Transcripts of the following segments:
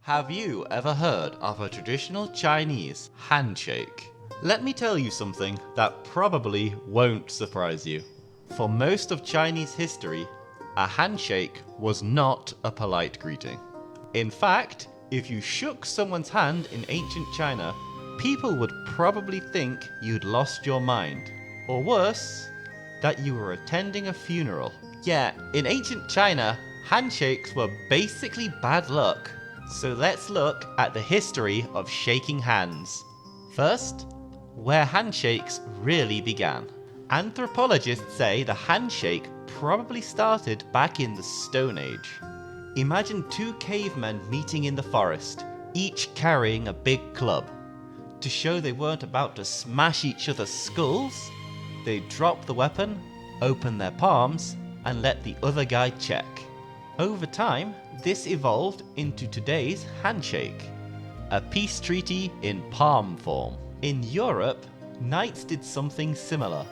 Have you ever heard of a traditional Chinese handshake? Let me tell you something that probably won't surprise you. For most of Chinese history, a handshake was not a polite greeting. In fact, if you shook someone's hand in ancient China, people would probably think you'd lost your mind. Or worse, that you were attending a funeral. Yeah, in ancient China, handshakes were basically bad luck. So let's look at the history of shaking hands. First, where handshakes really began. Anthropologists say the handshake probably started back in the Stone Age. Imagine two cavemen meeting in the forest, each carrying a big club. To show they weren't about to smash each other's skulls, they drop the weapon, open their palms, and let the other guy check. Over time, this evolved into today's handshake, a peace treaty in palm form. In Europe, knights did something similar.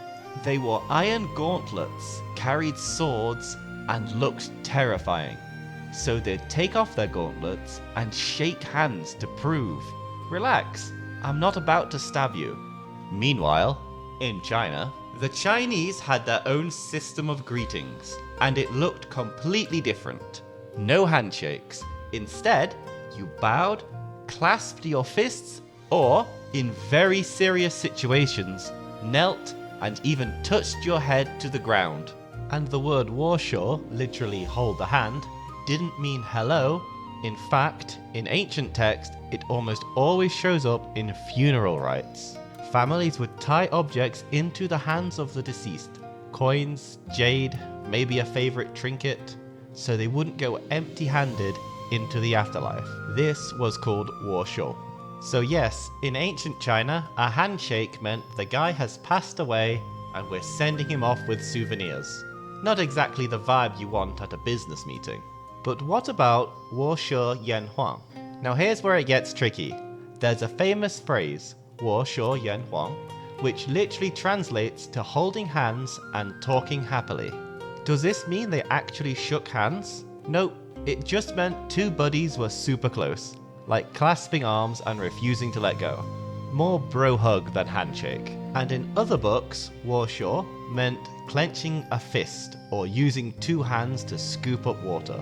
They wore iron gauntlets, carried swords, and looked terrifying. So they'd take off their gauntlets and shake hands to prove, relax, I'm not about to stab you. Meanwhile, in China, the Chinese had their own system of greetings, and it looked completely different. No handshakes. Instead, you bowed, clasped your fists, or, in very serious situations, knelt and even touched your head to the ground. And the word shǒu, literally hold the hand, didn't mean hello. In fact, in ancient text, it almost always shows up in funeral rites. Families would tie objects into the hands of the deceased. Coins, jade, maybe a favorite trinket, so they wouldn't go empty-handed into the afterlife. This was called shǒu. So yes, in ancient China, a handshake meant the guy has passed away and we're sending him off with souvenirs. Not exactly the vibe you want at a business meeting. But what about shǒu yan huang? Now here's where it gets tricky. There's a famous phrase, shǒu yan huang, which literally translates to holding hands and talking happily. Does this mean they actually shook hands? Nope, it just meant two buddies were super close, like clasping arms and refusing to let go. More bro hug than handshake. And in other books, shǒu meant clenching a fist or using two hands to scoop up water.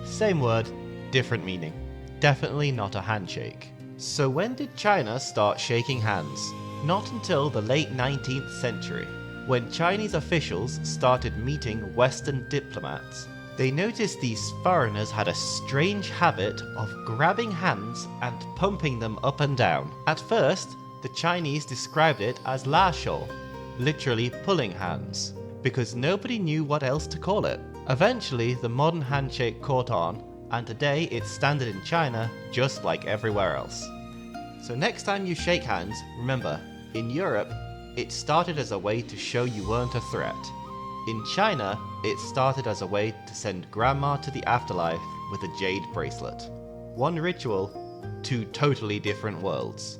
Same word, different meaning. Definitely not a handshake. So when did China start shaking hands? Not until the late 19th century, when Chinese officials started meeting Western diplomats. They noticed these foreigners had a strange habit of grabbing hands and pumping them up and down. At first, the Chinese described it as la shǒu, literally pulling hands, because nobody knew what else to call it. Eventually, the modern handshake caught on, and today it's standard in China just like everywhere else. So next time you shake hands, remember, in Europe, it started as a way to show you weren't a threat. In China, it started as a way to send grandma to the afterlife with a jade bracelet. One ritual, two totally different worlds.